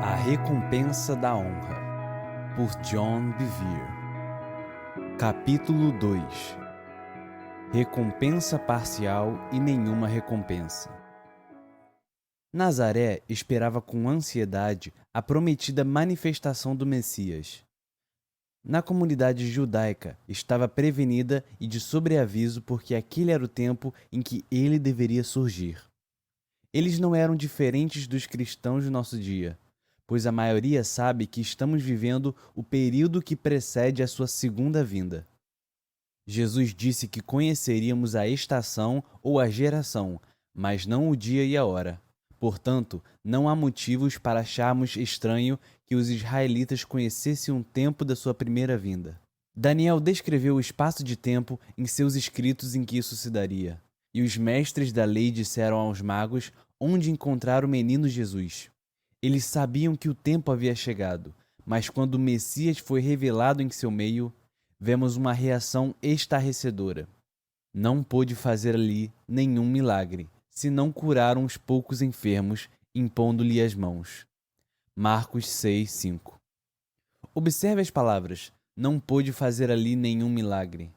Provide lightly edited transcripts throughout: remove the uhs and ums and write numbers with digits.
A Recompensa da Honra, por John Bevere. Capítulo 2. Recompensa parcial e nenhuma recompensa. Nazaré esperava com ansiedade a prometida manifestação do Messias. Na comunidade judaica estava prevenida e de sobreaviso porque aquele era o tempo em que ele deveria surgir. Eles não eram diferentes dos cristãos do nosso dia, pois a maioria sabe que estamos vivendo o período que precede a sua segunda vinda. Jesus disse que conheceríamos a estação ou a geração, mas não o dia e a hora. Portanto, não há motivos para acharmos estranho que os israelitas conhecessem um tempo da sua primeira vinda. Daniel descreveu o espaço de tempo em seus escritos em que isso se daria, e os mestres da lei disseram aos magos onde encontrar o menino Jesus. Eles sabiam que o tempo havia chegado, mas quando o Messias foi revelado em seu meio, vemos uma reação estarrecedora. Não pôde fazer ali nenhum milagre, senão curar uns poucos enfermos, impondo-lhe as mãos. Marcos 6:5. Observe as palavras, não pôde fazer ali nenhum milagre.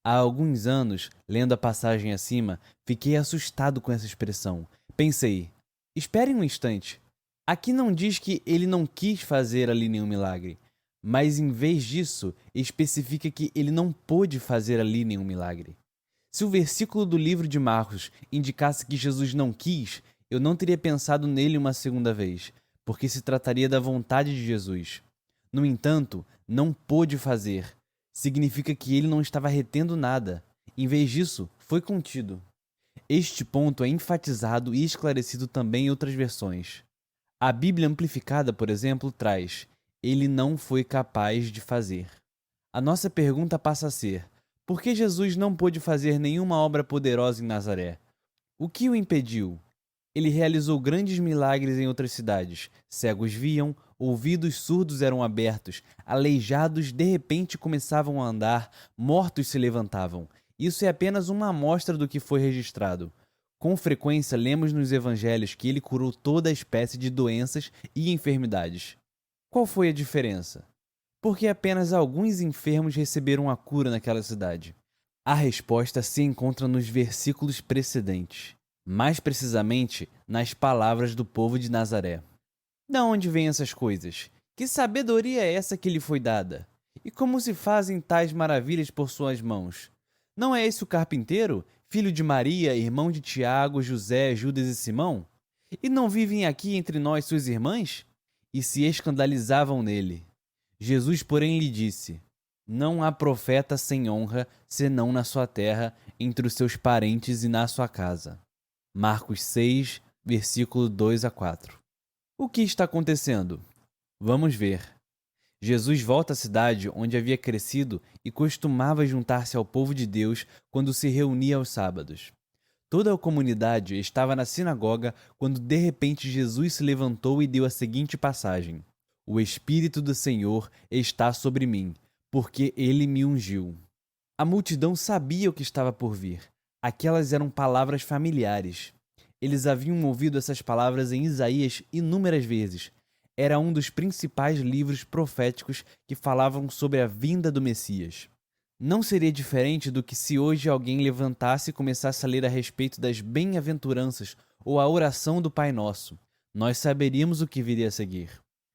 Há alguns anos, lendo a passagem acima, fiquei assustado com essa expressão. Pensei, espere um instante. Aqui não diz que ele não quis fazer ali nenhum milagre, mas em vez disso, especifica que ele não pôde fazer ali nenhum milagre. Se o versículo do livro de Marcos indicasse que Jesus não quis, eu não teria pensado nele uma segunda vez, porque se trataria da vontade de Jesus. No entanto, não pôde fazer. Significa que ele não estava retendo nada. Em vez disso, foi contido. Este ponto é enfatizado e esclarecido também em outras versões. A Bíblia Amplificada, por exemplo, traz: ele não foi capaz de fazer. A nossa pergunta passa a ser: por que Jesus não pôde fazer nenhuma obra poderosa em Nazaré? O que o impediu? Ele realizou grandes milagres em outras cidades. Cegos viam, ouvidos surdos eram abertos, aleijados de repente começavam a andar, mortos se levantavam. Isso é apenas uma amostra do que foi registrado. Com frequência lemos nos evangelhos que ele curou toda espécie de doenças e enfermidades. Qual foi a diferença? Porque apenas alguns enfermos receberam a cura naquela cidade. A resposta se encontra nos versículos precedentes, mais precisamente nas palavras do povo de Nazaré. De onde vêm essas coisas? Que sabedoria é essa que lhe foi dada? E como se fazem tais maravilhas por suas mãos? Não é esse o carpinteiro, filho de Maria, irmão de Tiago, José, Judas e Simão? E não vivem aqui entre nós suas irmãs? E se escandalizavam nele. Jesus, porém, lhe disse: não há profeta sem honra, senão na sua terra, entre os seus parentes e na sua casa. Marcos 6, versículo 2 a 4. O que está acontecendo? Vamos ver. Jesus volta à cidade onde havia crescido e costumava juntar-se ao povo de Deus quando se reunia aos sábados. Toda a comunidade estava na sinagoga quando de repente Jesus se levantou e deu a seguinte passagem: o Espírito do Senhor está sobre mim, porque ele me ungiu. A multidão sabia o que estava por vir. Aquelas eram palavras familiares. Eles haviam ouvido essas palavras em Isaías inúmeras vezes. Era um dos principais livros proféticos que falavam sobre a vinda do Messias. Não seria diferente do que se hoje alguém levantasse e começasse a ler a respeito das bem-aventuranças ou a oração do Pai Nosso. Nós saberíamos o que viria a seguir.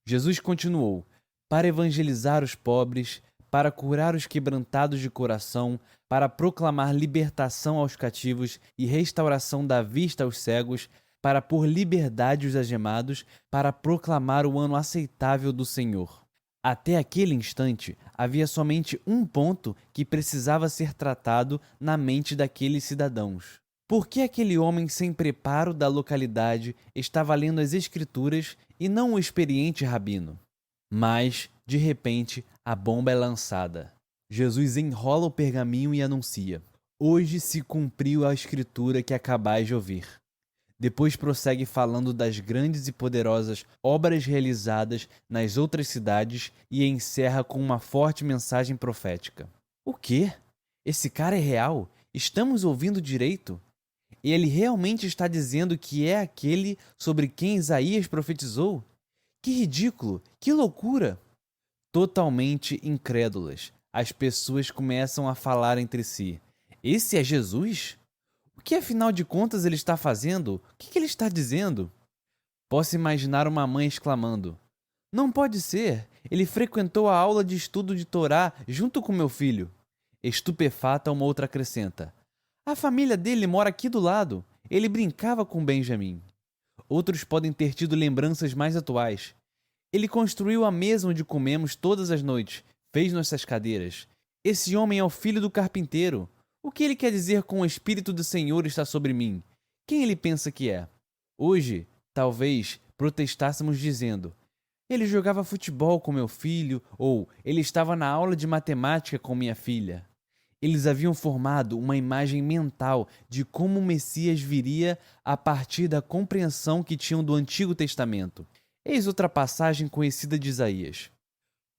Jesus continuou: para evangelizar os pobres, para curar os quebrantados de coração, para proclamar libertação aos cativos e restauração da vista aos cegos, para pôr liberdade os algemados, para proclamar o ano aceitável do Senhor. Até aquele instante, havia somente um ponto que precisava ser tratado na mente daqueles cidadãos. Por que aquele homem sem preparo da localidade estava lendo as Escrituras e não o experiente rabino? Mas, de repente, a bomba é lançada. Jesus enrola o pergaminho e anuncia: hoje se cumpriu a escritura que acabais de ouvir. Depois prossegue falando das grandes e poderosas obras realizadas nas outras cidades e encerra com uma forte mensagem profética. O quê? Esse cara é real? Estamos ouvindo direito? Ele realmente está dizendo que é aquele sobre quem Isaías profetizou? Que ridículo! Que loucura! Totalmente incrédulas, as pessoas começam a falar entre si: Esse é Jesus? O que afinal de contas ele está fazendo? O que ele está dizendo? Posso imaginar uma mãe exclamando: Não pode ser! Ele frequentou a aula de estudo de Torá junto com meu filho. Estupefata, uma outra acrescenta: A família dele mora aqui do lado. Ele brincava com Benjamin. Outros podem ter tido lembranças mais atuais. Ele construiu a mesa onde comemos todas as noites, fez nossas cadeiras. Esse homem é o filho do carpinteiro. O que ele quer dizer com o Espírito do Senhor está sobre mim? Quem ele pensa que é? Hoje, talvez, protestássemos dizendo: Ele jogava futebol com meu filho, ou ele estava na aula de matemática com minha filha. Eles haviam formado uma imagem mental de como o Messias viria a partir da compreensão que tinham do Antigo Testamento. Eis outra passagem conhecida de Isaías.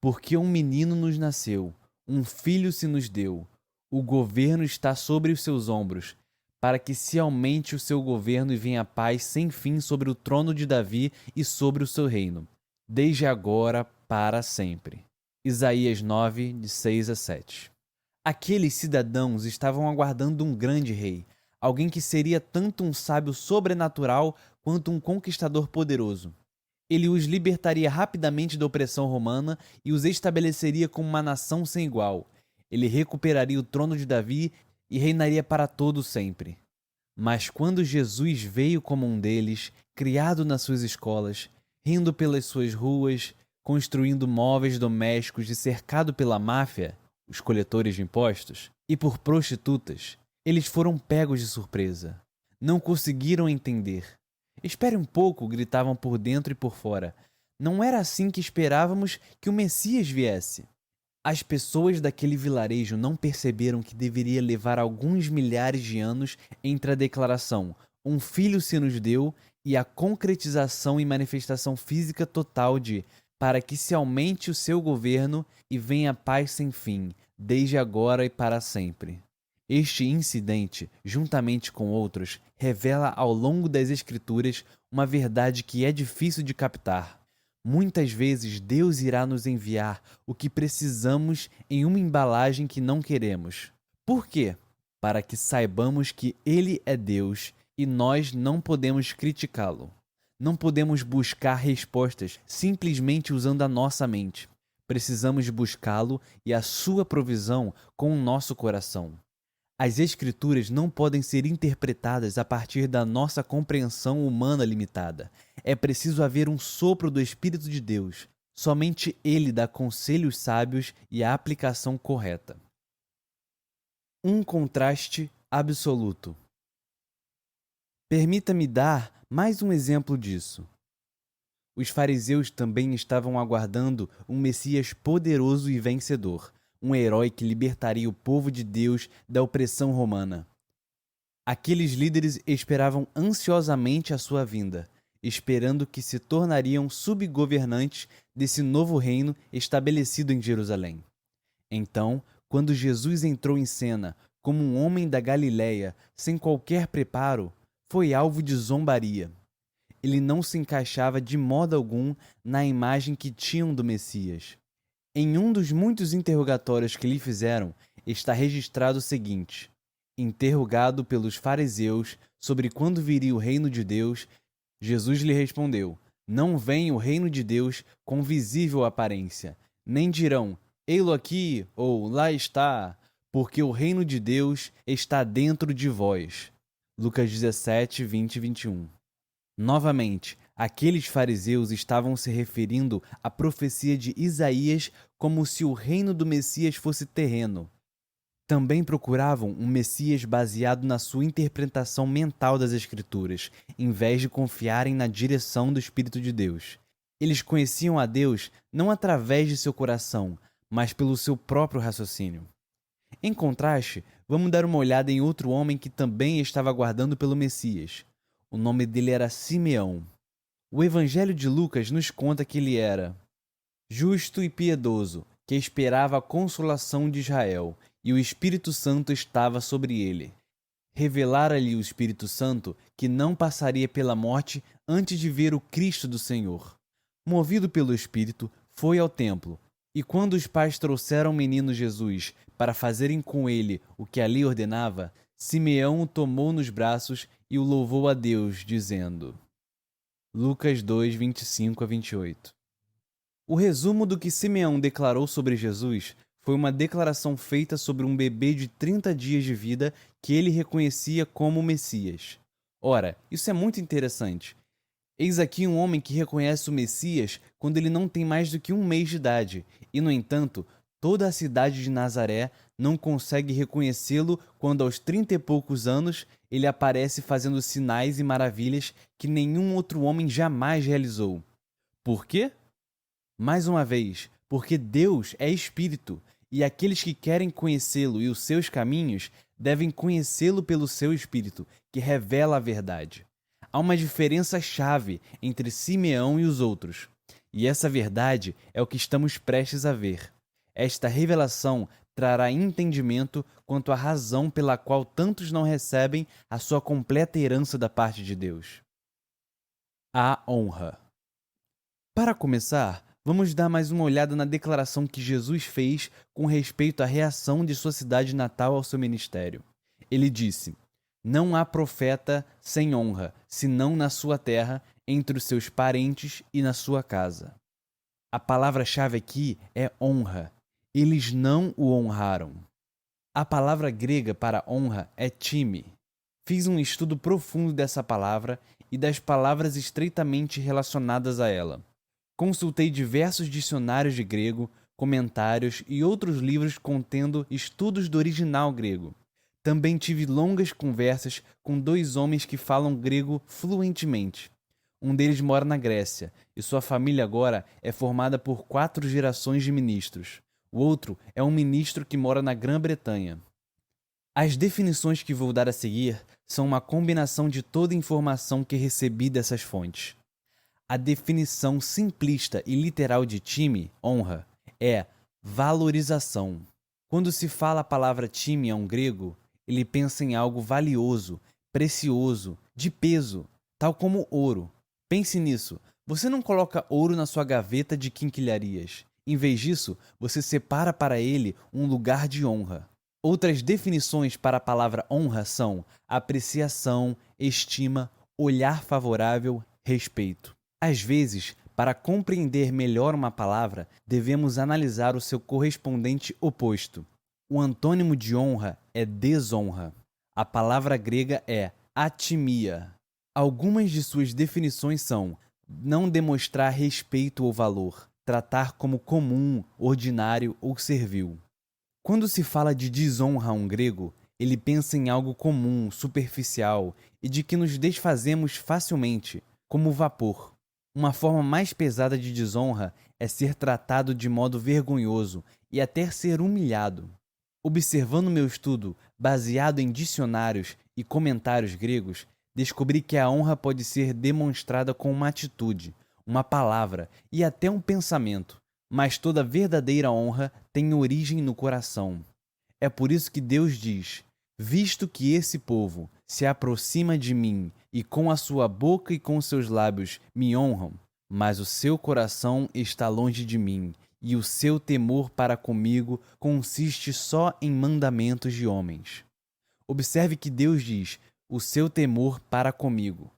Porque um menino nos nasceu, um filho se nos deu, o governo está sobre os seus ombros, para que se aumente o seu governo e venha paz sem fim sobre o trono de Davi e sobre o seu reino, desde agora para sempre. Isaías 9, de 6 a 7. Aqueles cidadãos estavam aguardando um grande rei, alguém que seria tanto um sábio sobrenatural quanto um conquistador poderoso. Ele os libertaria rapidamente da opressão romana e os estabeleceria como uma nação sem igual. Ele recuperaria o trono de Davi e reinaria para todo sempre. Mas quando Jesus veio como um deles, criado nas suas escolas, rindo pelas suas ruas, construindo móveis domésticos e cercado pela máfia, os coletores de impostos, e por prostitutas, eles foram pegos de surpresa. Não conseguiram entender. Espere um pouco, gritavam por dentro e por fora. Não era assim que esperávamos que o Messias viesse. As pessoas daquele vilarejo não perceberam que deveria levar alguns milhares de anos entre a declaração "Um filho se nos deu" e a concretização e manifestação física total de "para que se aumente o seu governo e venha paz sem fim, desde agora e para sempre". Este incidente, juntamente com outros, revela ao longo das Escrituras uma verdade que é difícil de captar. Muitas vezes Deus irá nos enviar o que precisamos em uma embalagem que não queremos. Por quê? Para que saibamos que Ele é Deus e nós não podemos criticá-lo. Não podemos buscar respostas simplesmente usando a nossa mente. Precisamos buscá-lo e a sua provisão com o nosso coração. As Escrituras não podem ser interpretadas a partir da nossa compreensão humana limitada. É preciso haver um sopro do Espírito de Deus. Somente Ele dá conselhos sábios e a aplicação correta. Um contraste absoluto. Permita-me dar mais um exemplo disso. Os fariseus também estavam aguardando um Messias poderoso e vencedor, um herói que libertaria o povo de Deus da opressão romana. Aqueles líderes esperavam ansiosamente a sua vinda, esperando que se tornariam subgovernantes desse novo reino estabelecido em Jerusalém. Então, quando Jesus entrou em cena como um homem da Galiléia, sem qualquer preparo, foi alvo de zombaria. Ele não se encaixava de modo algum na imagem que tinham do Messias. Em um dos muitos interrogatórios que lhe fizeram, está registrado o seguinte: interrogado pelos fariseus sobre quando viria o reino de Deus, Jesus lhe respondeu: Não vem o reino de Deus com visível aparência, nem dirão, ei-lo aqui ou lá está, porque o reino de Deus está dentro de vós. Lucas 17, 20 e 21. Novamente, aqueles fariseus estavam se referindo à profecia de Isaías como se o reino do Messias fosse terreno. Também procuravam um Messias baseado na sua interpretação mental das Escrituras, em vez de confiarem na direção do Espírito de Deus. Eles conheciam a Deus não através de seu coração, mas pelo seu próprio raciocínio. Em contraste, vamos dar uma olhada em outro homem que também estava aguardando pelo Messias. O nome dele era Simeão. O Evangelho de Lucas nos conta que ele era justo e piedoso, que esperava a consolação de Israel, e o Espírito Santo estava sobre ele. Revelara-lhe o Espírito Santo que não passaria pela morte antes de ver o Cristo do Senhor. Movido pelo Espírito, foi ao templo. E quando os pais trouxeram o menino Jesus para fazerem com ele o que a lei ordenava, Simeão o tomou nos braços e o louvou a Deus, dizendo: Lucas 2, 25 a 28. O resumo do que Simeão declarou sobre Jesus foi uma declaração feita sobre um bebê de 30 dias de vida que ele reconhecia como o Messias. Ora, isso é muito interessante. Eis aqui um homem que reconhece o Messias quando ele não tem mais do que um mês de idade, e, no entanto, toda a cidade de Nazaré não consegue reconhecê-lo quando, aos 30 e poucos anos, ele aparece fazendo sinais e maravilhas que nenhum outro homem jamais realizou. Por quê? Mais uma vez, porque Deus é Espírito, e aqueles que querem conhecê-lo e os seus caminhos devem conhecê-lo pelo seu Espírito, que revela a verdade. Há uma diferença chave entre Simeão e os outros, e essa verdade é o que estamos prestes a ver. Esta revelação trará entendimento quanto à razão pela qual tantos não recebem a sua completa herança da parte de Deus. A honra. Para começar, vamos dar mais uma olhada na declaração que Jesus fez com respeito à reação de sua cidade natal ao seu ministério. Ele disse: Não há profeta sem honra, senão na sua terra, entre os seus parentes e na sua casa. A palavra-chave aqui é honra. Eles não o honraram. A palavra grega para honra é time. Fiz um estudo profundo dessa palavra e das palavras estreitamente relacionadas a ela. Consultei diversos dicionários de grego, comentários e outros livros contendo estudos do original grego. Também tive longas conversas com 2 homens que falam grego fluentemente. Um deles mora na Grécia e sua família agora é formada por 4 gerações de ministros. O outro é um ministro que mora na Grã-Bretanha. As definições que vou dar a seguir são uma combinação de toda a informação que recebi dessas fontes. A definição simplista e literal de time, honra, é valorização. Quando se fala a palavra time a um grego, ele pensa em algo valioso, precioso, de peso, tal como ouro. Pense nisso. Você não coloca ouro na sua gaveta de quinquilharias. Em vez disso, você separa para ele um lugar de honra. Outras definições para a palavra honra são apreciação, estima, olhar favorável, respeito. Às vezes, para compreender melhor uma palavra, devemos analisar o seu correspondente oposto. O antônimo de honra é desonra. A palavra grega é atimia. Algumas de suas definições são não demonstrar respeito ou valor, tratar como comum, ordinário ou servil. Quando se fala de desonra a um grego, ele pensa em algo comum, superficial e de que nos desfazemos facilmente, como vapor. Uma forma mais pesada de desonra é ser tratado de modo vergonhoso e até ser humilhado. Observando meu estudo, baseado em dicionários e comentários gregos, descobri que a honra pode ser demonstrada com uma atitude, uma palavra e até um pensamento, mas toda verdadeira honra tem origem no coração. É por isso que Deus diz: visto que esse povo se aproxima de mim e com a sua boca e com seus lábios me honram, mas o seu coração está longe de mim, e o seu temor para comigo consiste só em mandamentos de homens. Observe que Deus diz: o seu temor para comigo.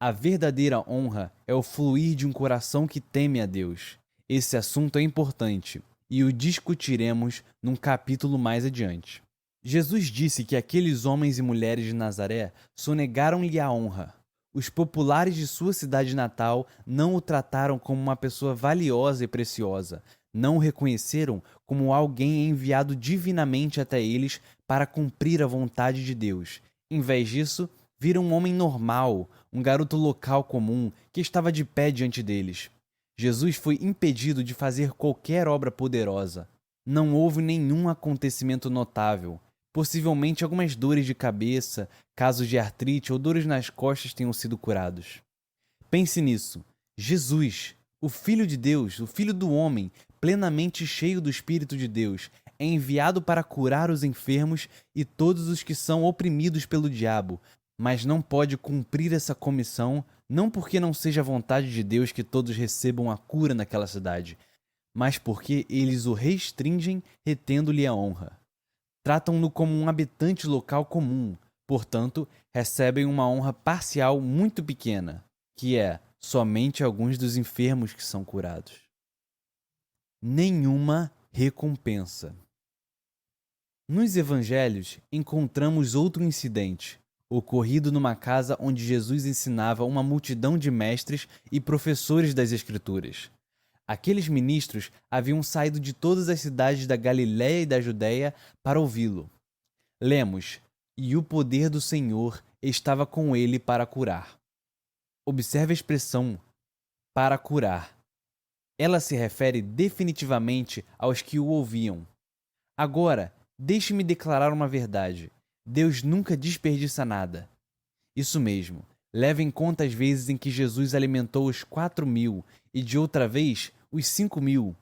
A verdadeira honra é o fluir de um coração que teme a Deus. Esse assunto é importante e o discutiremos num capítulo mais adiante. Jesus disse que aqueles homens e mulheres de Nazaré sonegaram-lhe a honra. Os populares de sua cidade natal não o trataram como uma pessoa valiosa e preciosa, não o reconheceram como alguém enviado divinamente até eles para cumprir a vontade de Deus. Em vez disso, viram um homem normal, um garoto local comum que estava de pé diante deles. Jesus foi impedido de fazer qualquer obra poderosa. Não houve nenhum acontecimento notável. Possivelmente algumas dores de cabeça, casos de artrite ou dores nas costas tenham sido curados. Pense nisso. Jesus, o Filho de Deus, o Filho do homem, plenamente cheio do Espírito de Deus, é enviado para curar os enfermos e todos os que são oprimidos pelo diabo, mas não pode cumprir essa comissão Não porque não seja a vontade de Deus que todos recebam a cura naquela cidade, mas porque eles o restringem, retendo-lhe a honra. Tratam-no como um habitante local comum, portanto, recebem uma honra parcial muito pequena, que é somente alguns dos enfermos que são curados. Nenhuma recompensa. Nos evangelhos, encontramos outro incidente, ocorrido numa casa onde Jesus ensinava uma multidão de mestres e professores das Escrituras. Aqueles ministros haviam saído de todas as cidades da Galiléia e da Judéia para ouvi-lo. Lemos: "E o poder do Senhor estava com ele para curar." Observe a expressão "para curar." Ela se refere definitivamente aos que o ouviam. Agora, deixe-me declarar uma verdade. Deus nunca desperdiça nada. Isso mesmo. Leve em conta as vezes em que Jesus alimentou os 4.000 e de outra vez os 5.000.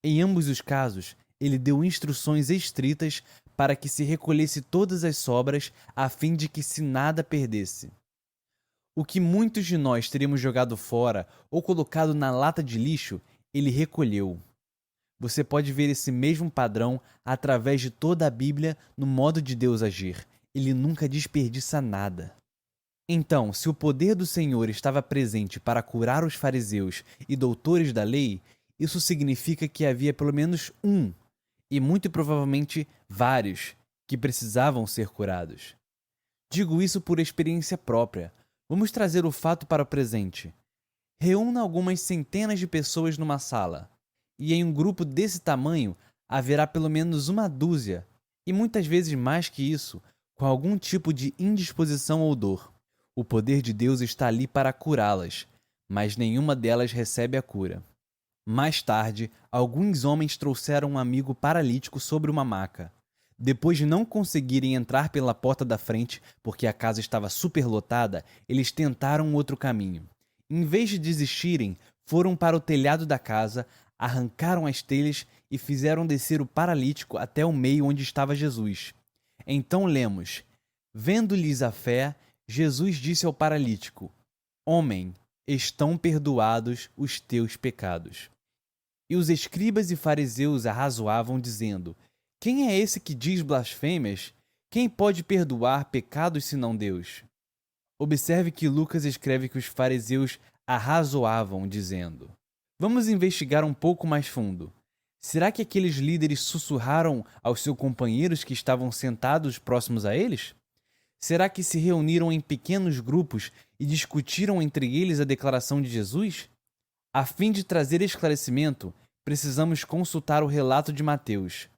Em ambos os casos, ele deu instruções estritas para que se recolhesse todas as sobras a fim de que se nada perdesse. O que muitos de nós teríamos jogado fora ou colocado na lata de lixo, ele recolheu. Você pode ver esse mesmo padrão através de toda a Bíblia no modo de Deus agir. Ele nunca desperdiça nada. Então, se o poder do Senhor estava presente para curar os fariseus e doutores da lei, isso significa que havia pelo menos um, e muito provavelmente vários, que precisavam ser curados. Digo isso por experiência própria. Vamos trazer o fato para o presente. Reúna algumas centenas de pessoas numa sala, e em um grupo desse tamanho haverá pelo menos uma dúzia, e muitas vezes mais que isso, com algum tipo de indisposição ou dor. O poder de Deus está ali para curá-las, mas nenhuma delas recebe a cura. Mais tarde, alguns homens trouxeram um amigo paralítico sobre uma maca. Depois de não conseguirem entrar pela porta da frente, porque a casa estava superlotada, eles tentaram um outro caminho. Em vez de desistirem, foram para o telhado da casa, arrancaram as telhas e fizeram descer o paralítico até o meio onde estava Jesus. Então lemos: "Vendo-lhes a fé, Jesus disse ao paralítico: Homem, estão perdoados os teus pecados." E os escribas e fariseus arrazoavam, dizendo: Quem é esse que diz blasfêmias? Quem pode perdoar pecados senão Deus? Observe que Lucas escreve que os fariseus arrazoavam, dizendo: Vamos investigar um pouco mais fundo. Será que aqueles líderes sussurraram aos seus companheiros que estavam sentados próximos a eles? Será que se reuniram em pequenos grupos e discutiram entre eles a declaração de Jesus? A fim de trazer esclarecimento, precisamos consultar o relato de Mateus.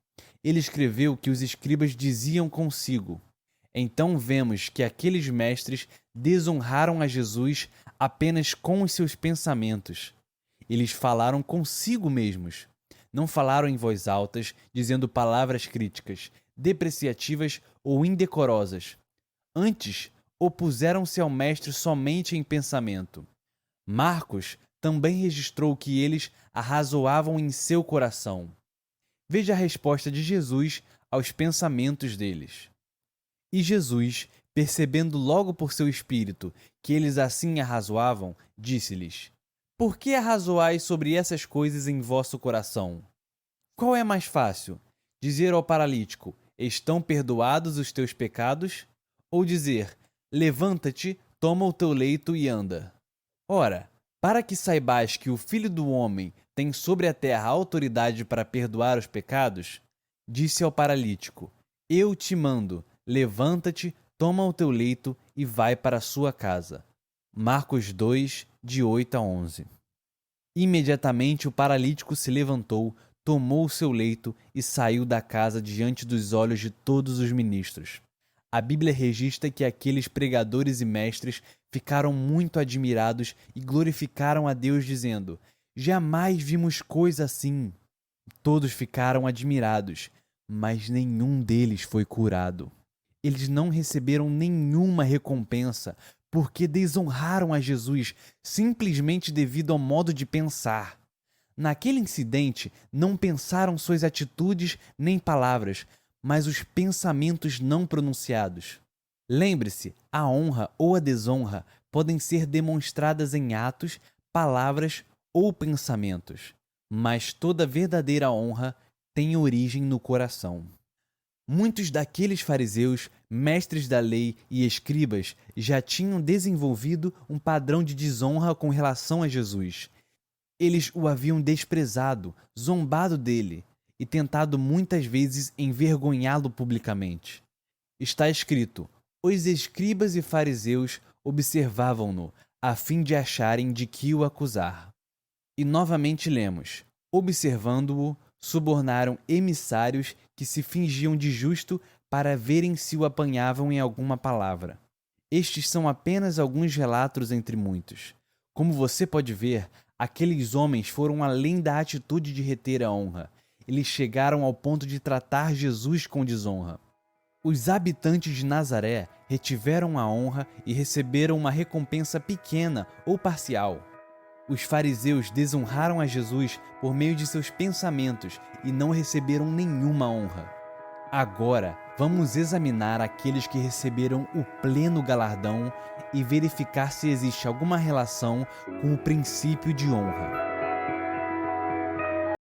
Ele escreveu que os escribas diziam consigo. Então vemos que aqueles mestres desonraram a Jesus apenas com os seus pensamentos. Eles falaram consigo mesmos. Não falaram em voz alta, dizendo palavras críticas, depreciativas ou indecorosas. Antes, opuseram-se ao mestre somente em pensamento. Marcos também registrou que eles arrazoavam em seu coração. Veja a resposta de Jesus aos pensamentos deles. E Jesus, percebendo logo por seu espírito que eles assim arrazoavam, disse-lhes: Por que arrazoais sobre essas coisas em vosso coração? Qual é mais fácil? Dizer ao paralítico: Estão perdoados os teus pecados? Ou dizer: Levanta-te, toma o teu leito e anda? Ora, para que saibais que o Filho do Homem tem sobre a terra autoridade para perdoar os pecados, disse ao paralítico: Eu te mando, levanta-te, toma o teu leito e vai para a sua casa. Marcos 2, de 8 a 11. Imediatamente o paralítico se levantou, tomou o seu leito e saiu da casa diante dos olhos de todos os ministros. A Bíblia registra que aqueles pregadores e mestres ficaram muito admirados e glorificaram a Deus, dizendo: Jamais vimos coisa assim. Todos ficaram admirados, mas nenhum deles foi curado. Eles não receberam nenhuma recompensa porque desonraram a Jesus simplesmente devido ao modo de pensar. Naquele incidente, não pensaram suas atitudes nem palavras, mas os pensamentos não pronunciados. Lembre-se, a honra ou a desonra podem ser demonstradas em atos, palavras ou pensamentos, mas toda verdadeira honra tem origem no coração. Muitos daqueles fariseus, mestres da lei e escribas já tinham desenvolvido um padrão de desonra com relação a Jesus. Eles o haviam desprezado, zombado dele e tentado muitas vezes envergonhá-lo publicamente. Está escrito: os escribas e fariseus observavam-no, a fim de acharem de que o acusar. E novamente lemos: observando-o, subornaram emissários que se fingiam de justo para verem se o apanhavam em alguma palavra. Estes são apenas alguns relatos entre muitos. Como você pode ver, aqueles homens foram além da atitude de reter a honra. Eles chegaram ao ponto de tratar Jesus com desonra. Os habitantes de Nazaré retiveram a honra e receberam uma recompensa pequena ou parcial. Os fariseus desonraram a Jesus por meio de seus pensamentos e não receberam nenhuma honra. Agora, vamos examinar aqueles que receberam o pleno galardão e verificar se existe alguma relação com o princípio de honra.